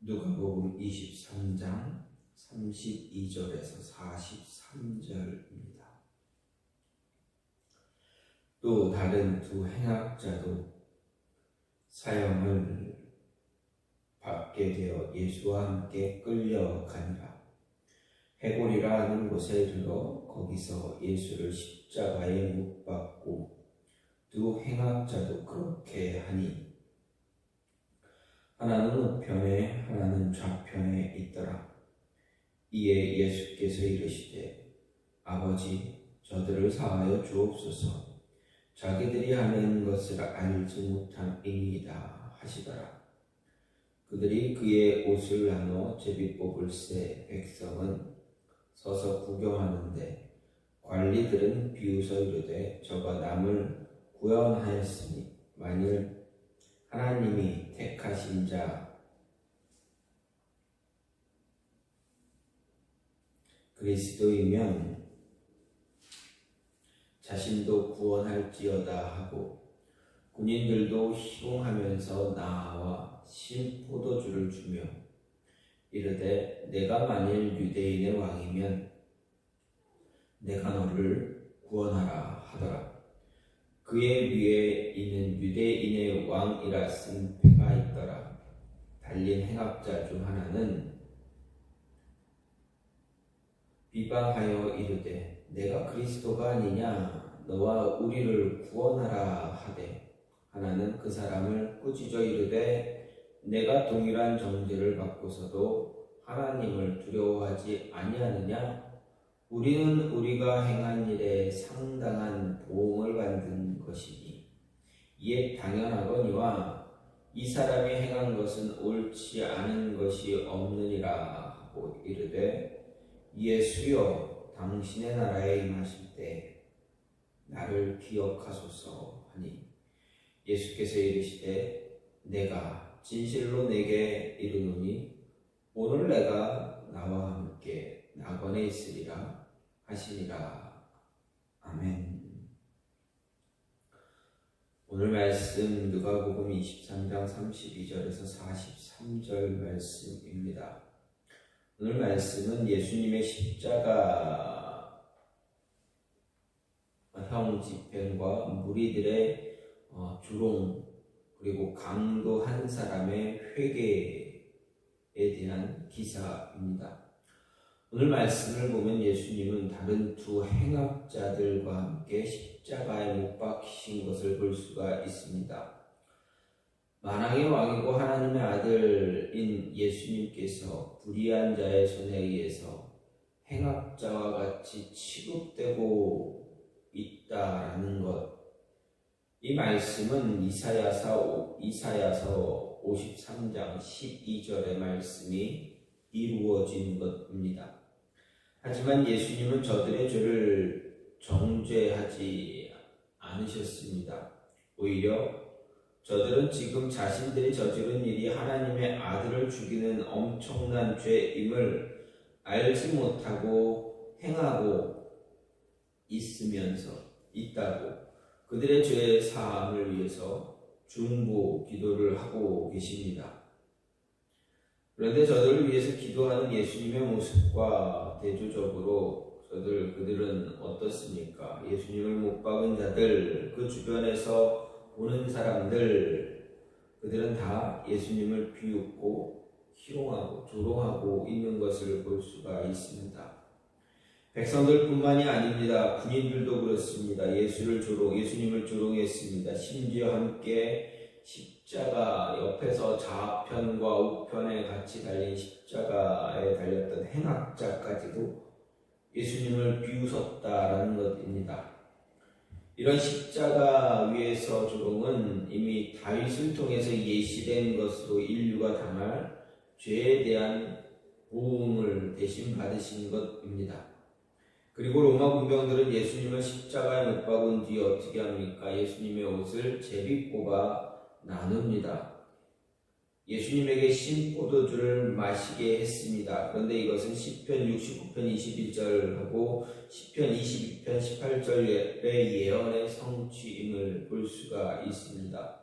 누가복음 23장 32절에서 43절입니다. 또 다른 두 행악자도 사형을 받게 되어 예수와 함께 끌려가니라. 해골이라 하는 곳에 이르러 거기서 예수를 십자가에 못 박고 두 행악자도 그렇게 하니 하나는 우편에 하나는 좌편에 있더라. 이에 예수께서 이르시되 아버지 저들을 사하여 주옵소서. 자기들이 하는 것을 알지 못함이니이다 하시더라. 그들이 그의 옷을 나눠 제비 뽑을새 백성은 서서 구경하는데 관리들은 비웃어 이르되 저가 남을 구원하였으니 만일 하나님이 택하신 자 그리스도이면 자신도 구원할지어다 하고 군인들도 희롱하면서 나와 신 포도주를 주며 이르되 내가 만일 유대인의 왕이면 내가 너를 구원하라 하더라. 그의 위에 있는 유대인의 왕이라 쓴 패가 있더라. 달린 행악자 중 하나는 비방하여 이르되 내가 그리스도가 아니냐 너와 우리를 구원하라 하되 하나는 그 사람을 꾸짖어 이르되 내가 동일한 정죄를 받고서도 하나님을 두려워하지 아니하느냐 우리는 우리가 행한 일에 상당한 보응을 받는 것이니 이에 당연하거니와 이 사람이 행한 것은 옳지 않은 것이 없느니라 하고 이르되 예수여 당신의 나라에 임하실 때 나를 기억하소서 하니 예수께서 이르시되 내가 진실로 내게 이르노니 오늘 내가 나와 함께 낙원에 있으리라 하시니라. 아멘. 오늘 말씀 누가복음 23장 32절에서 43절 말씀입니다. 오늘 말씀은 예수님의 십자가형 집행과 무리들의 조롱 그리고 강도 한 사람의 회개에 대한 기사입니다. 오늘 말씀을 보면 예수님은 다른 두 행악자들과 함께 십자가에 못 박히신 것을 볼 수가 있습니다. 만왕의 왕이고 하나님의 아들인 예수님께서 불의한 자의 손에 의해서 행악자와 같이 취급되고 있다라는 것, 이 말씀은 이사야서 53장 12절의 말씀이 이루어진 것입니다. 하지만 예수님은 저들의 죄를 정죄하지 않으셨습니다. 오히려 저들은 지금 자신들이 저지른 일이 하나님의 아들을 죽이는 엄청난 죄임을 알지 못하고 행하고 있다고 그들의 죄 사함을 위해서 중보 기도를 하고 계십니다. 그런데 저들을 위해서 기도하는 예수님의 모습과 대조적으로 그들은 어떻습니까? 예수님을 못 박은 자들, 그 주변에서 보는 사람들, 그들은 다 예수님을 비웃고 희롱하고 조롱하고 있는 것을 볼 수가 있습니다. 백성들뿐만이 아닙니다. 군인들도 그렇습니다. 예수님을 조롱했습니다. 심지어 함께 십자가 옆에서 좌편과 우편에 같이 달린 십자가에 달렸던 행악자까지도 예수님을 비웃었다라는 것입니다. 이런 십자가 위에서 조롱은 이미 다윗을 통해서 예시된 것으로 인류가 당할 죄에 대한 보응을 대신 받으신 것입니다. 그리고 로마 군병들은 예수님을 십자가에 못 박은 뒤에 어떻게 합니까? 예수님의 옷을 제비 뽑아 나눕니다. 예수님에게 신 포도주를 마시게 했습니다. 그런데 이것은 시편 69편 21절하고 시편 22편 18절의 예언의 성취임을 볼 수가 있습니다.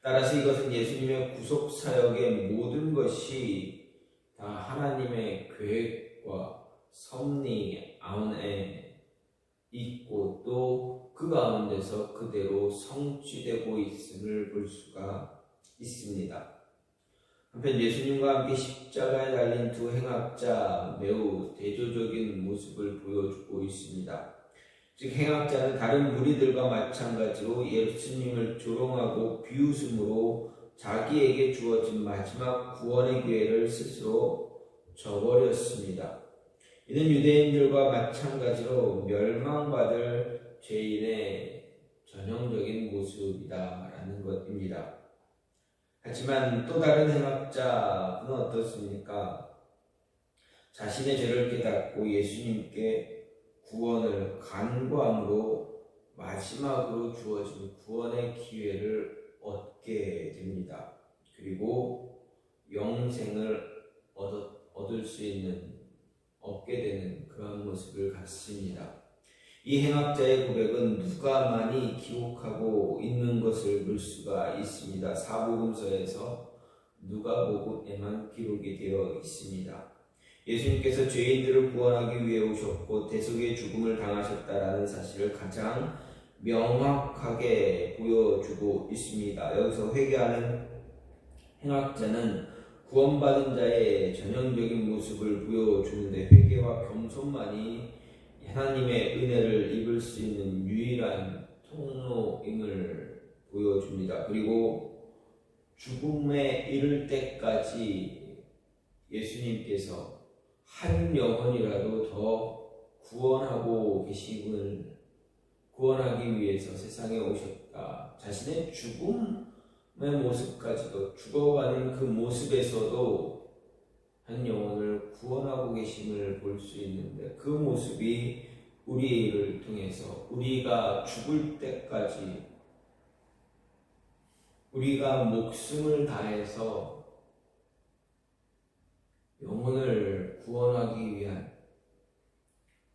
따라서 이것은 예수님의 구속 사역의 모든 것이 다 하나님의 계획과 섭리 안에 있고 또 그 가운데서 그대로 성취되고 있음을 볼 수가 있습니다. 한편 예수님과 함께 십자가에 달린 두 행악자 매우 대조적인 모습을 보여주고 있습니다. 즉 행악자는 다른 무리들과 마찬가지로 예수님을 조롱하고 비웃음으로 자기에게 주어진 마지막 구원의 기회를 스스로 저버렸습니다. 이는 유대인들과 마찬가지로 멸망받을 죄인의 전형적인 모습이다라는 것입니다. 하지만 또 다른 행악자는 어떻습니까? 자신의 죄를 깨닫고 예수님께 구원을 간구함으로 마지막으로 주어진 구원의 기회를 얻게 됩니다. 그리고 영생을 얻을 수 얻게 되는 그런 모습을 갖습니다. 이 행악자의 고백은 누가만이 기록하고 있는 것을 볼 수가 있습니다. 사복음서에서 누가복음에만 기록이 되어 있습니다. 예수님께서 죄인들을 구원하기 위해 오셨고 대속의 죽음을 당하셨다라는 사실을 가장 명확하게 보여주고 있습니다. 여기서 회개하는 행악자는 구원받은 자의 전형적인 모습을 보여주는데 회개와 겸손만이 하나님의 은혜를 입을 수 있는 유일한 통로임을 보여줍니다. 그리고 죽음에 이를 때까지 예수님께서 한 영혼이라도 더 구원하기 위해서 세상에 오셨다. 자신의 죽음의 모습까지도 죽어가는 그 모습에서도 한 영혼을 구원하고 계심을 볼 수 있는데 그 모습이 우리를 통해서 우리가 죽을 때까지 우리가 목숨을 다해서 영혼을 구원하기 위한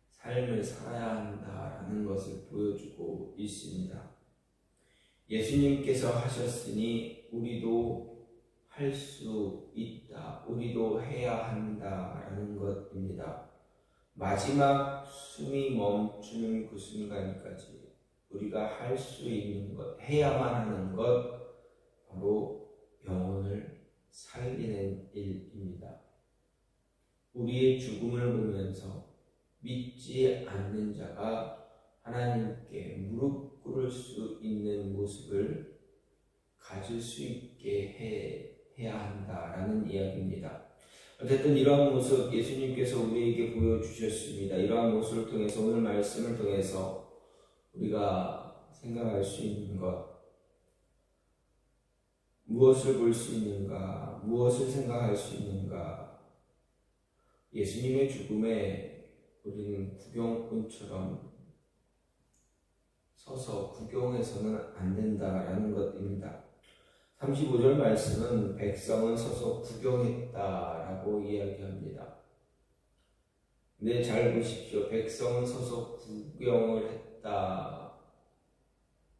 삶을 살아야 한다라는 것을 보여주고 있습니다. 예수님께서 하셨으니 우리도 할 수 있다. 우리도 해야 한다라는 것입니다. 마지막 숨이 멈추는 그 순간까지 우리가 할 수 있는 것, 해야만 하는 것, 바로 영혼을 살리는 일입니다. 우리의 죽음을 보면서 믿지 않는 자가 하나님께 무릎 꿇을 수 있는 모습을 가질 수 있게 해야 한다라는 이야기입니다. 어쨌든 이러한 모습 예수님께서 우리에게 보여주셨습니다. 이러한 모습을 통해서 오늘 말씀을 통해서 우리가 생각할 수 있는 것, 무엇을 볼 수 있는가, 무엇을 생각할 수 있는가. 예수님의 죽음에 우리는 구경꾼처럼 서서 구경해서는 안 된다라는 것입니다. 35절 말씀은 백성은 서서 구경했다라고 이야기합니다. 근데 잘 보십시오. 백성은 서서 구경을 했다.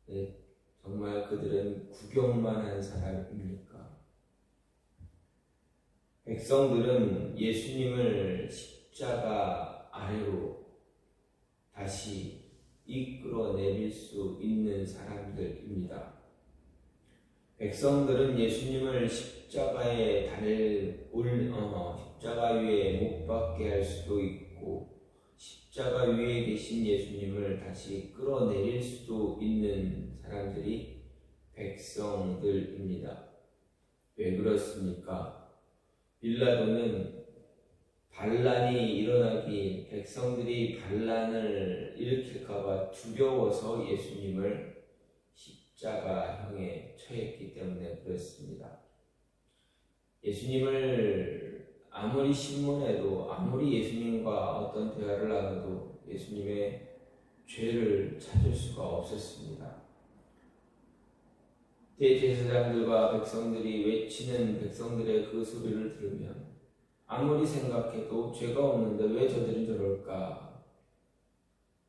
네, 정말 그들은 구경만 한 사람입니까? 백성들은 예수님을 십자가 아래로 다시 이끌어내릴 수 있는 사람들입니다. 백성들은 예수님을 십자가 위에 못 박게 할 수도 있고 십자가 위에 계신 예수님을 다시 끌어내릴 수도 있는 사람들이 백성들입니다. 왜 그렇습니까? 빌라도는 반란이 일어나기, 백성들이 반란을 일으킬까봐 두려워서 예수님을 십자가형에 처했기 때문에 그렇습니다. 예수님을 아무리 신문해도, 아무리 예수님과 어떤 대화를 나눠도 예수님의 죄를 찾을 수가 없었습니다. 대제사장들과 백성들이 외치는 백성들의 그 소리를 들으면 아무리 생각해도 죄가 없는데 왜 저들은 저럴까?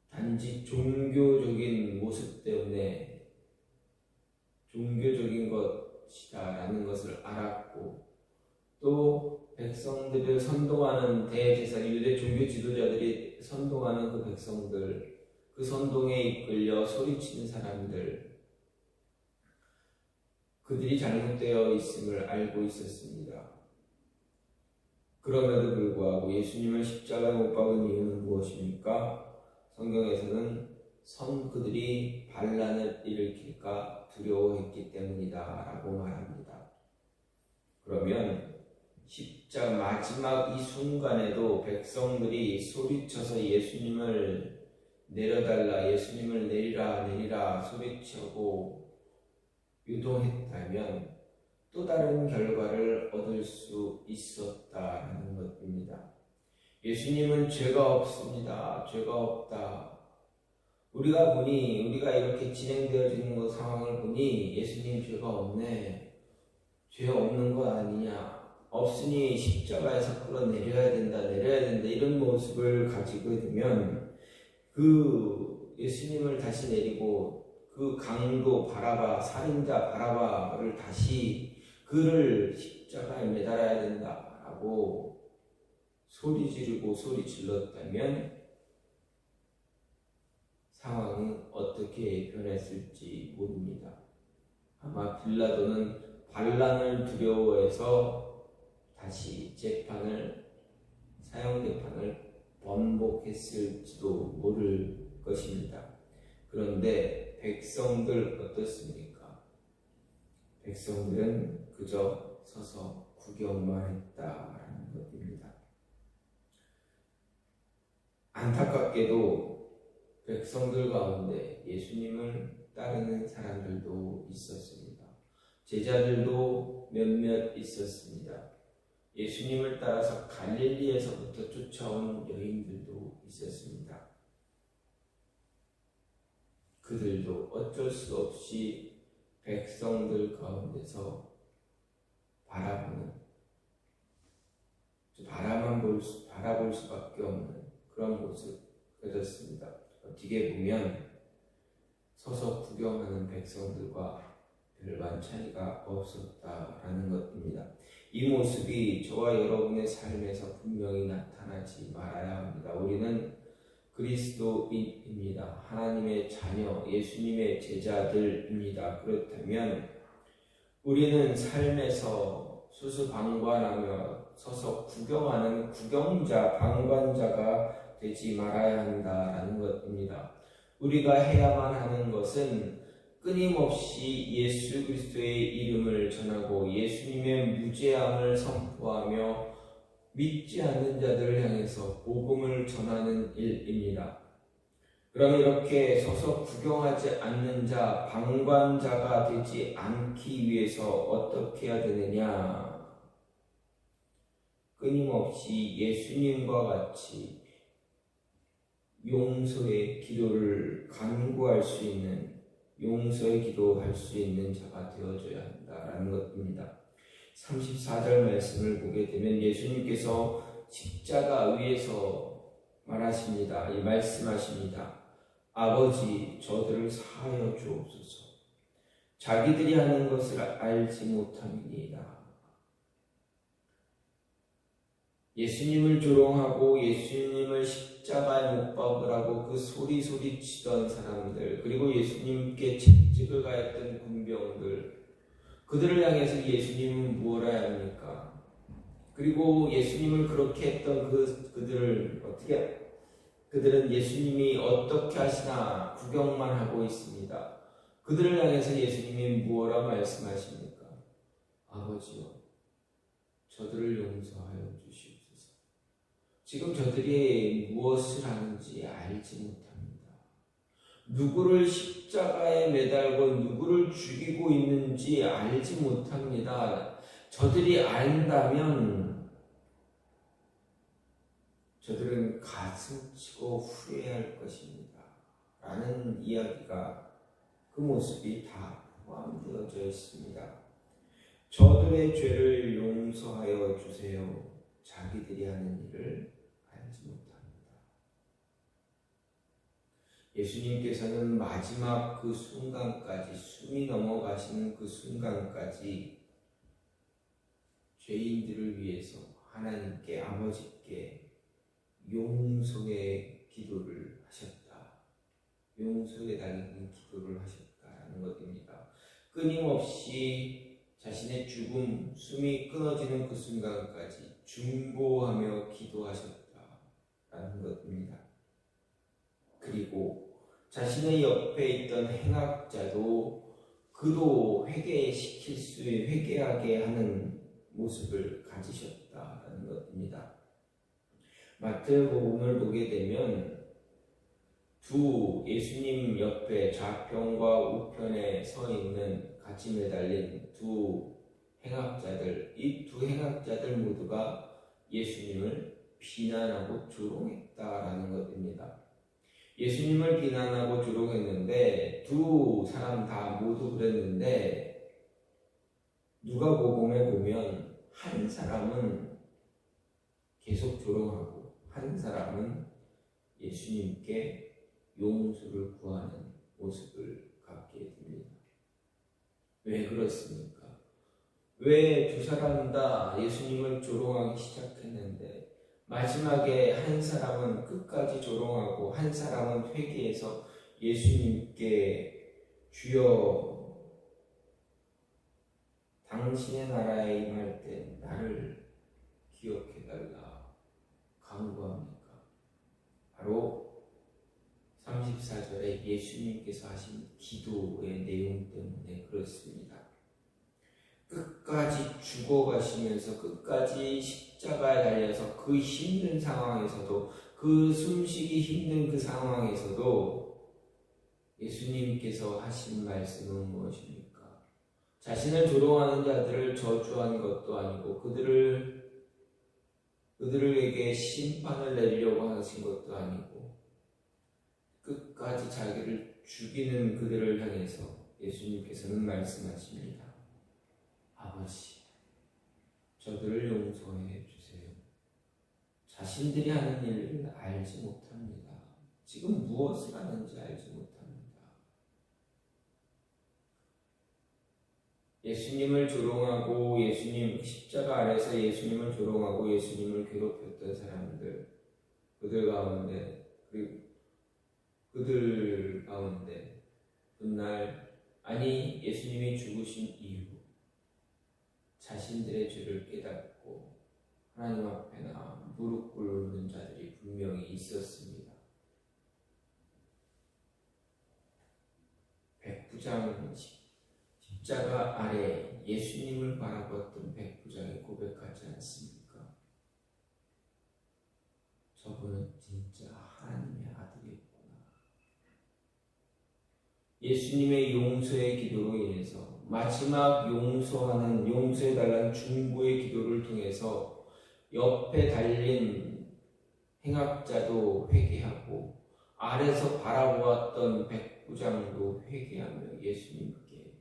단지 종교적인 모습 때문에, 종교적인 것 것이다라는 것을 알았고, 또 백성들을 선동하는 대제사장, 유대 종교 지도자들이 선동하는 그 백성들, 그 선동에 이끌려 소리치는 사람들, 그들이 잘못되어 있음을 알고 있었습니다. 그럼에도 불구하고 예수님을 십자가에 못 박은 이유는 무엇입니까? 성경에서는 그들이 반란을 일으킬까 두려워했기 때문이다 라고 말합니다. 그러면 십자가 마지막 이 순간에도 백성들이 소리쳐서 예수님을 내려달라, 예수님을 내리라 내리라 소리치고 유도했다면 또 다른 결과를 얻을 수 있었다라는 것입니다. 예수님은 죄가 없습니다. 죄가 없다. 우리가 이렇게 진행되어지는 상황을 보니 예수님 죄가 없네. 죄 없는 거 아니냐. 없으니 십자가에서 끌어내려야 된다. 이런 모습을 가지고 되면 그 예수님을 다시 내리고 그 강도 바라바, 살인자 바라바를 다시 그를 십자가에 매달아야 된다라고 소리 지르고 소리 질렀다면 상황은 어떻게 변했을지 모릅니다. 아마 빌라도는 반란을 두려워해서 다시 사형 재판을 번복했을지도 모를 것입니다. 그런데 백성들 어떻습니까? 백성들은 그저 서서 구경만 했다라는 것입니다. 안타깝게도 백성들 가운데 예수님을 따르는 사람들도 있었습니다. 제자들도 몇몇 있었습니다. 예수님을 따라서 갈릴리에서부터 쫓아온 여인들도 있었습니다. 그들도 어쩔 수 없이 백성들 가운데서 바라볼 수밖에 없는 그런 모습 가졌습니다. 어떻게 보면 서서 구경하는 백성들과 별반 차이가 없었다라는 것입니다. 이 모습이 저와 여러분의 삶에서 분명히 나타나지 말아야 합니다. 우리는 그리스도인입니다. 하나님의 자녀, 예수님의 제자들입니다. 그렇다면 우리는 삶에서 수수방관하며 서서 구경하는 구경자, 방관자가 되지 말아야 한다라는 것입니다. 우리가 해야만 하는 것은 끊임없이 예수 그리스도의 이름을 전하고 예수님의 무죄함을 선포하며 믿지 않는 자들을 향해서 복음을 전하는 일입니다. 그럼 이렇게 서서 구경하지 않는 자, 방관자가 되지 않기 위해서 어떻게 해야 되느냐? 끊임없이 예수님과 같이 용서의 기도를 간구할 수 있는, 용서의 기도할 수 있는 자가 되어줘야 한다라는 것입니다. 34절 말씀을 보게 되면 예수님께서 십자가 위에서 말하십니다. 이 말씀하십니다. 아버지, 저들을 사하여 주옵소서. 자기들이 하는 것을 알지 못함이니이다. 예수님을 조롱하고 예수님을 십자가에 못 박으라고 그 소리치던 사람들, 그리고 예수님께 채찍을 가했던 군병들, 그들을 향해서 예수님은 무엇을 해야 합니까? 그리고 예수님을 그렇게 했던 그들은 예수님이 어떻게 하시나 구경만 하고 있습니다. 그들을 향해서 예수님이 무엇라 말씀하십니까? 아버지요, 저들을 용서하여 주시옵소서. 지금 저들이 무엇을 하는지 알지 못합니다. 누구를 십자가에 매달고 누구를 죽이고 있는지 알지 못합니다. 저들이 안다면 저들은 가슴 치고 후회할 것입니다. 라는 이야기가, 그 모습이 다 포함되어져 있습니다. 저들의 죄를 용서하여 주세요. 자기들이 하는 일을 알지 못합니다. 예수님께서는 마지막 그 순간까지, 숨이 넘어가시는 그 순간까지 죄인들을 위해서 하나님께, 아버지께 용서의 기도를 하셨다. 용서해 달라는 기도를 하셨다라는 것입니다. 끊임없이 자신의 죽음, 숨이 끊어지는 그 순간까지 중보하며 기도하셨다라는 것입니다. 그리고 자신의 옆에 있던 행악자도 그도 회개하게 하는 모습을 가지셨다라는 것입니다. 마태복음을 보게 되면 두 예수님 옆에 좌편과 우편에 서 있는 같이 매달린 두 행악자들, 이 두 행악자들 모두가 예수님을 비난하고 조롱했다라는 것입니다. 예수님을 비난하고 조롱했는데 두 사람 다 모두 그랬는데 누가복음에 보면 한 사람은 계속 조롱하고 한 사람은 예수님께 용서를 구하는 모습을 갖게 됩니다. 왜 그렇습니까? 왜 두 사람 다 예수님을 조롱하기 시작했는데 마지막에 한 사람은 끝까지 조롱하고 한 사람은 회개해서 예수님께 주여 당신의 나라에 임할 때 나를 기억해달라 간구합니까? 바로 34절에 예수님께서 하신 기도의 내용 때문에 그렇습니다. 끝까지 죽어가시면서 끝까지 십자가에 달려서 그 힘든 상황에서도, 그 숨쉬기 힘든 그 상황에서도 예수님께서 하신 말씀은 무엇입니까? 자신을 조롱하는 자들을 저주한 것도 아니고 그들에게 심판을 내리려고 하신 것도 아니고 끝까지 자기를 죽이는 그들을 향해서 예수님께서는 말씀하십니다. 아버지, 저들을 용서해 주세요. 자신들이 하는 일을 알지 못합니다. 지금 무엇을 하는지 알지 못합니다. 예수님을 조롱하고 예수님 십자가 아래서 예수님을 조롱하고 예수님을 괴롭혔던 사람들, 그들 가운데 훗날 예수님이 죽으신 이후 자신들의 죄를 깨닫고 하나님 앞에 나와 무릎 꿇는 자들이 분명히 있었습니다. 백부장 십자가 아래 예수님을 바라봤던 백부장이 고백하지 않습니까? 저분은 진짜 하나님의 아들이었구나. 예수님의 용서의 기도로 인해서 마지막 용서해달라는 중보의 기도를 통해서 옆에 달린 행악자도 회개하고 아래서 바라보았던 백부장도 회개하며 예수님께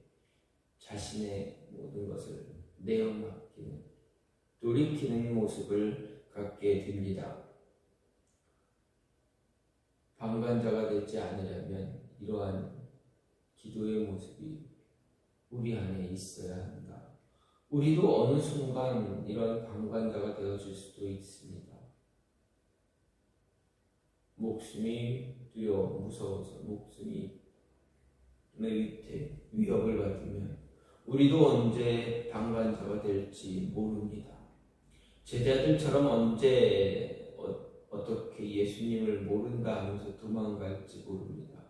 자신의 모든 것을 내어맡기는, 돌이키는 모습을 갖게 됩니다. 방관자가 되지 않으려면 이러한 기도의 모습이 우리 안에 있어야 한다. 우리도 어느 순간 이런 방관자가 되어질 수도 있습니다. 목숨이 두려워 무서워서 목숨이 내 위협을 받으면 우리도 언제 방관자가 될지 모릅니다. 제자들처럼 언제 어떻게 예수님을 모른다 하면서 도망갈지 모릅니다.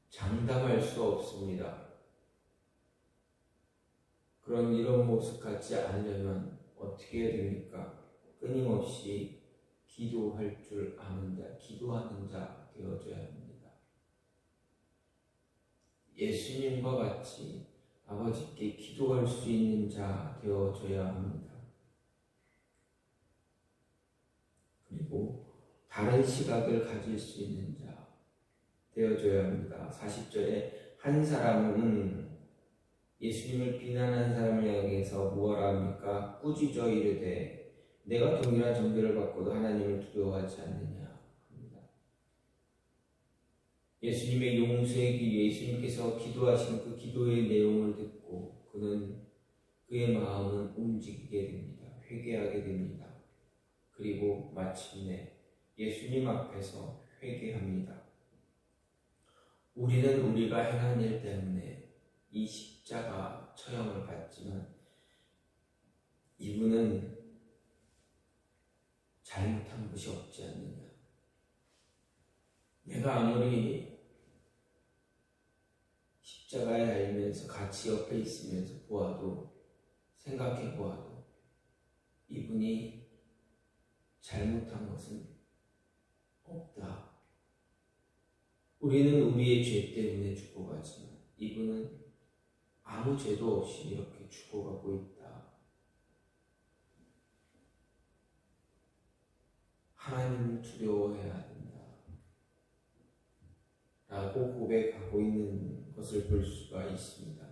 장담할 수 없습니다. 이런 모습 같지 않으려면 어떻게 해야 됩니까? 끊임없이 기도할 줄 아는 자, 기도하는 자 되어줘야 합니다. 예수님과 같이 아버지께 기도할 수 있는 자 되어줘야 합니다. 그리고 다른 시각을 가질 수 있는 자 되어줘야 합니다. 40절에 한 사람은 예수님을 비난한 사람을 향해서 무엇라 합니까? 꾸짖어 이르되 내가 동일한 정죄를 받고도 하나님을 두려워하지 않느냐 합니다. 예수님의 용서의 길, 예수님께서 기도하시는 그 기도의 내용을 듣고 그의 마음은 움직이게 됩니다. 회개하게 됩니다. 그리고 마침내 예수님 앞에서 회개합니다. 우리는 우리가 행한 일 때문에 이 십자가 처형을 받지만 이분은 잘못한 것이 없지 않느냐. 내가 아무리 십자가에 달리면서 같이 옆에 있으면서 생각해 보아도 이분이 잘못한 것은 없다. 우리는 우리의 죄 때문에 죽어가지만 이분은 아무 죄도 없이 이렇게 죽어가고 있다. 하나님을 두려워해야 된다. 라고 고백하고 있는 것을 볼 수가 있습니다.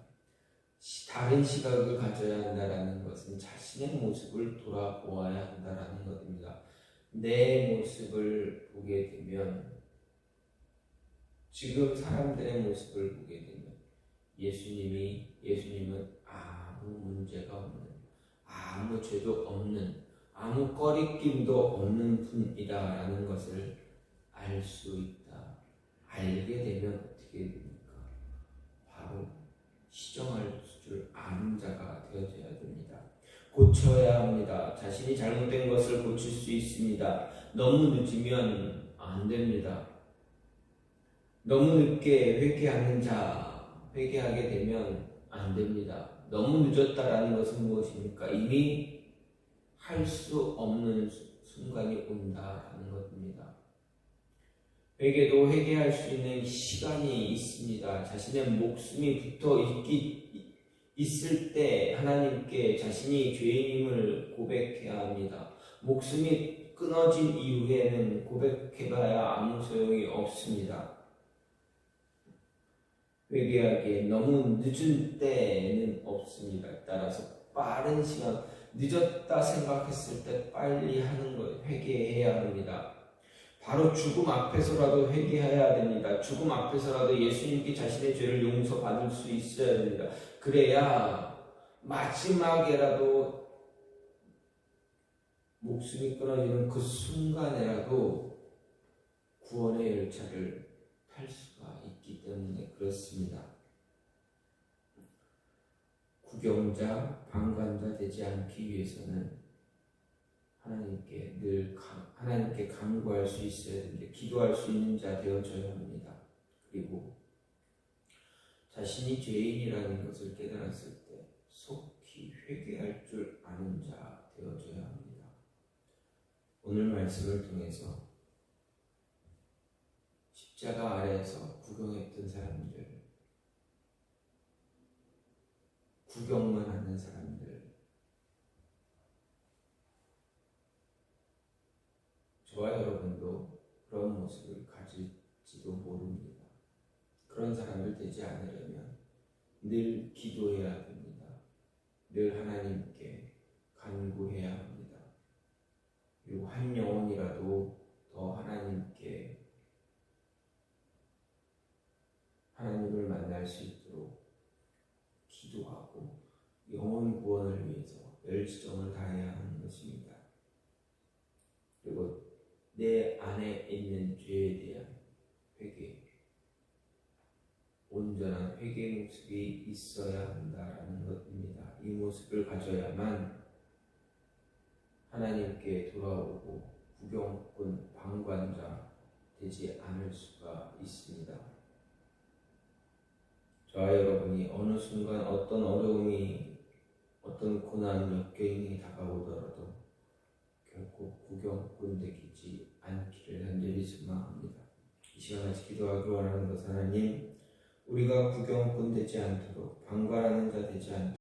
다른 시각을 가져야 한다는 것은 자신의 모습을 돌아보아야 한다는 것입니다. 내 모습을 보게 되면, 지금 사람들의 모습을 보게 되면 예수님은 아무 문제가 없는, 아무 죄도 없는, 아무 꺼리낌도 없는 분이다라는 것을 알 수 있다. 알게 되면 어떻게 됩니까? 바로 시정할 줄 아는 자가 되어져야 됩니다. 고쳐야 합니다. 자신이 잘못된 것을 고칠 수 있습니다. 너무 늦으면 안 됩니다. 너무 늦게 회개하게 되면 안 됩니다. 너무 늦었다라는 것은 무엇입니까? 이미 할 수 없는 순간이 온다라는 것입니다. 회개도 회개할 수 있는 시간이 있습니다. 자신의 목숨이 붙어 있을 때 하나님께 자신이 죄인임을 고백해야 합니다. 목숨이 끊어진 이후에는 고백해봐야 아무 소용이 없습니다. 회개하기에 너무 늦은 때는 없습니다. 따라서 빠른 시간, 늦었다 생각했을 때 빨리 하는 것, 회개해야 합니다. 바로 죽음 앞에서라도 회개해야 됩니다. 죽음 앞에서라도 예수님께 자신의 죄를 용서받을 수 있어야 됩니다. 그래야 마지막에라도 목숨이 끊어지는 그 순간에라도 구원의 열차를 탈 수가 있기 때문에 그렇습니다. 구경자, 방관자 되지 않기 위해서는 하나님께 간구할 수 있어야 됩니다. 기도할 수 있는 자 되어져야 합니다. 그리고 자신이 죄인이라는 것을 깨달았을 때 속히 회개할 줄 아는 자 되어져야 합니다. 오늘 말씀을 통해서 십자가 아래에서 구경했던 사람들, 구경만 하는 사람들, 저와 여러분도 그런 모습을 가질지도 모릅니다. 그런 사람들 되지 않으려면 늘 기도해야 됩니다. 늘 하나님께 간구해야 합니다. 그리고 한 영혼이라도 더 하나님을 만날 수 있도록 기도하고 영혼 구원을 위해서 열정을 다해야 하는 것입니다. 그리고 내 안에 있는 죄에 대한 회개, 온전한 회개 모습이 있어야 한다라는 것입니다. 이 모습을 가져야만 하나님께 돌아오고 구경꾼, 방관자 되지 않을 수가 있습니다. 저와 여러분이 어느 순간 어떤 어려움이, 어떤 고난, 역경이 다가오더라도 결국 구경꾼 되지 않기를 간절히 소망합니다. 이 시간 같이 기도하기 원하는 것, 하나님, 우리가 구경꾼 되지 않도록, 방관하는 자 되지 않도록